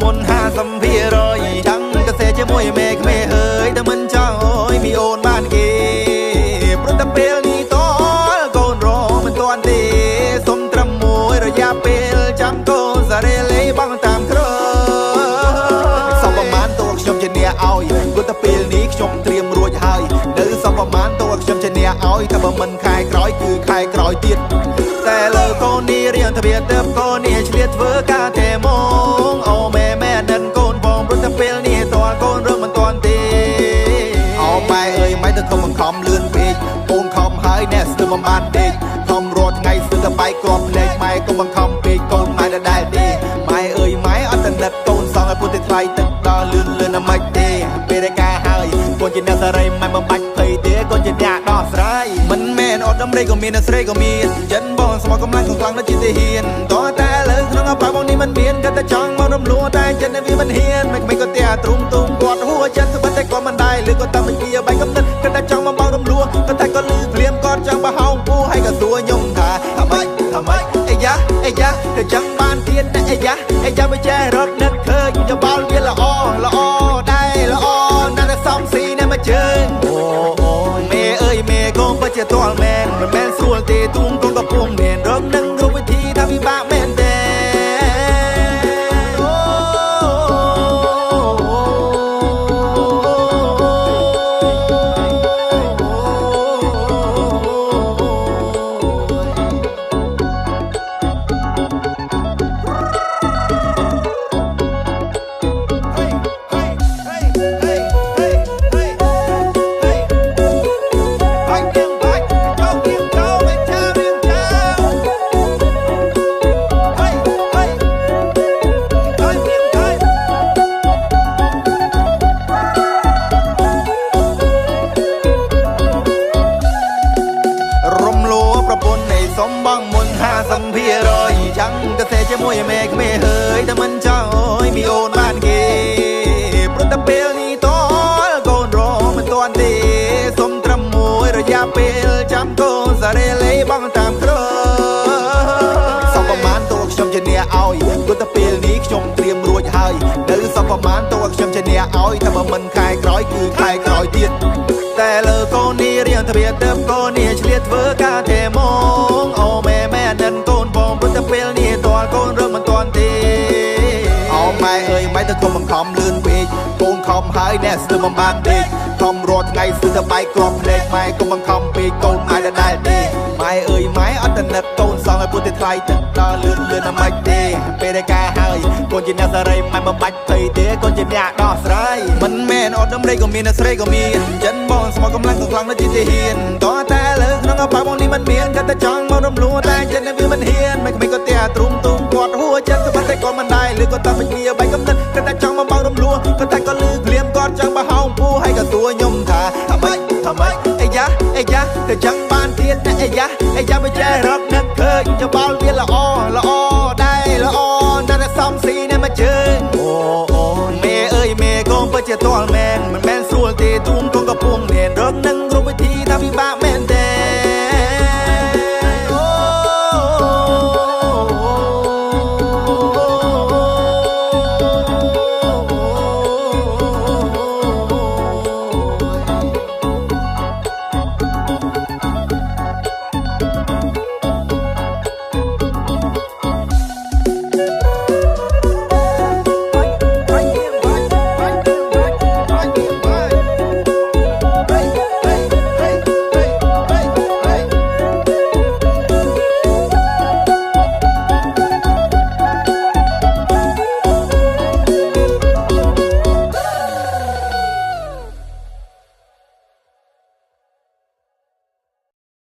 មុន50%ចាំកសេជាមួយមេក្មេអើយតែមិនចង់អើយមីអូនបានគេព្រោះតែពេលនេះតកូនរមិនទាន់ទេសុំត្រឹមមួយរយៈពេលចាំកូនសារេលេបងតាមក្រសពប្រមាណតួខ្ញុំជាអ្នកឲ្យព្រោះតែពេលនេះខ្ញុំត្រៀមរួចហើយនៅសពប្រមាណតួខ្ញុំជាអ្នកឲ្យតែបើមិនខែក្រោយគឺខែក្រោយទៀតតែលើកូននេះរៀងទ្វាទៅកូននេះឆ្លៀតធ្វើការតែមកអូម៉ែនិនកូនបងព្រោះតែពេលនេះតើកូនរឿងមិនទាន់ទេអូម៉ែអើយម៉ែទៅខំបង្ខំលឿនពេកកូនខំហើយអ្នកស្ទើរមិនបានទេខំរត់ថ្ងៃស្ទើរតែបែកគ្រាប់ភ្លេចម៉ែកុំបង្ខំពេកកូនម៉ែដដែលទេម៉ែអើយម៉ែអត់តណិតកូនសងឲ្យពុទ្ធថ្លៃទឹកដល់លឿនណាមិនទេពេលដែលការហើយកូនជាអ្នកសារីម៉ែមិនបាច់ភ័យទេកូនជាអ្នកដោះស្រាយមិនមែនអត់ដំរីក៏មានអ្នកស្រីក៏មានចិនបងស្មោះកម្លាំងខ្លាំងដូចជាទាហានតើតែលើក្នុងអប៉ាបងនេះមិនមានគាត់តែចង់មករំលួតែចិនវាមិនហ៊ានមិនក៏តែទ្រុំទុំគាត់ហួចិនស្បិតតែគាត់មិនដែរឬក៏តាមវិជាបែកកំណត់គាត់តែចង់មករំលួគាត់តែគាត់លឺភ្លាមគាត់ចង់បោះហោងពូឲ្យក៏សួរខ្ញុំថាម៉េចអីយ៉ាទៅចង់បានទៀតណាអីយ៉ាមិនចេះរត់នឹកឃើញច្បល់វាល្អដែរល្អណាស់តែសំស៊ីនៅមកជើងអូមេអើយមេកូនពិតជាទាល់មែនមិនមែនស្រួលទេទូងកូនក៏ពុំមានរកនឹងគ្រប់វិធីថាពិបាកមែនទេសំបងមុន50%ចាំកសេជាមួយមេក្មេអើយតែមិនចង់អើយមីអូនបានគេព្រោះតែពេលនេះតកូនរមិនទាន់ទេសុំត្រឹមមួយរយៈពេលចាំកូនសារេលេបងតាមក្រសពប្រមាណតួខ្ញុំជាអ្នកឲ្យព្រោះតែពេលនេះខ្ញុំត្រៀមរួចហើយនៅសពប្រមាណតួខ្ញុំជាអ្នកឲ្យតែបើមិនខែក្រោយគឺខែក្រោយទៀតតែលើកូននេះរៀងទ្វាទៅកូននេះឆ្លៀតធ្វើការតែមកអូម៉ែនិនកូនបងព្រោះតែពេលនេះតើកូនរឿងមិនទាន់ទេអូម៉ែអើយម៉ែទៅកុំបង្ខំលឿនពេកកូនខំហើយអ្នកស្ទើរមិនបានទេខំរត់ថ្ងៃស្ទើរតែបែកគ្រាប់ភ្លេចម៉ែកុំបង្ខំពេកកូនម៉ែដដែលទេម៉ែអើយម៉ែអត់តណិតកូនសងឲ្យពុទ្ធថ្លៃទឹកដល់លឿនណាមិនទេពេលដែលការហើយកូនជាអ្នកសារីម៉ែមិនបាច់ភ័យទេកូនជាអ្នកដោះស្រាយមិនមែនអត់ដំរីក៏មានអ្នកស្រីក៏មានចិនបងស្មោះកម្លាំងខ្លាំងដូចជាទាហានតើតែលើក្នុងអប៉ាបងនេះមិនមានគាត់តែចង់មករំលួតែចិនវាមិនហ៊ានមិនក៏តែទ្រុំទុំគាត់ហួចិនស្បិតតែគាត់មិនដែរឬក៏តាមវិជាបែកកំណត់គាត់តែចង់មករំលួគាត់តែគាត់លឺភ្លាមគាត់ចង់បោះហោងពូឲ្យក៏សួរខ្ញុំថាម៉េចអីយ៉ាទៅចង់បានទៀតណាអីយ៉ាមិនចេះរត់នឹកឃើញច្បល់វាល្អដែរល្អណាស់តែសំស៊ីនៅមកជើងអូមេអើយមេកូនពិតជាទាល់មែន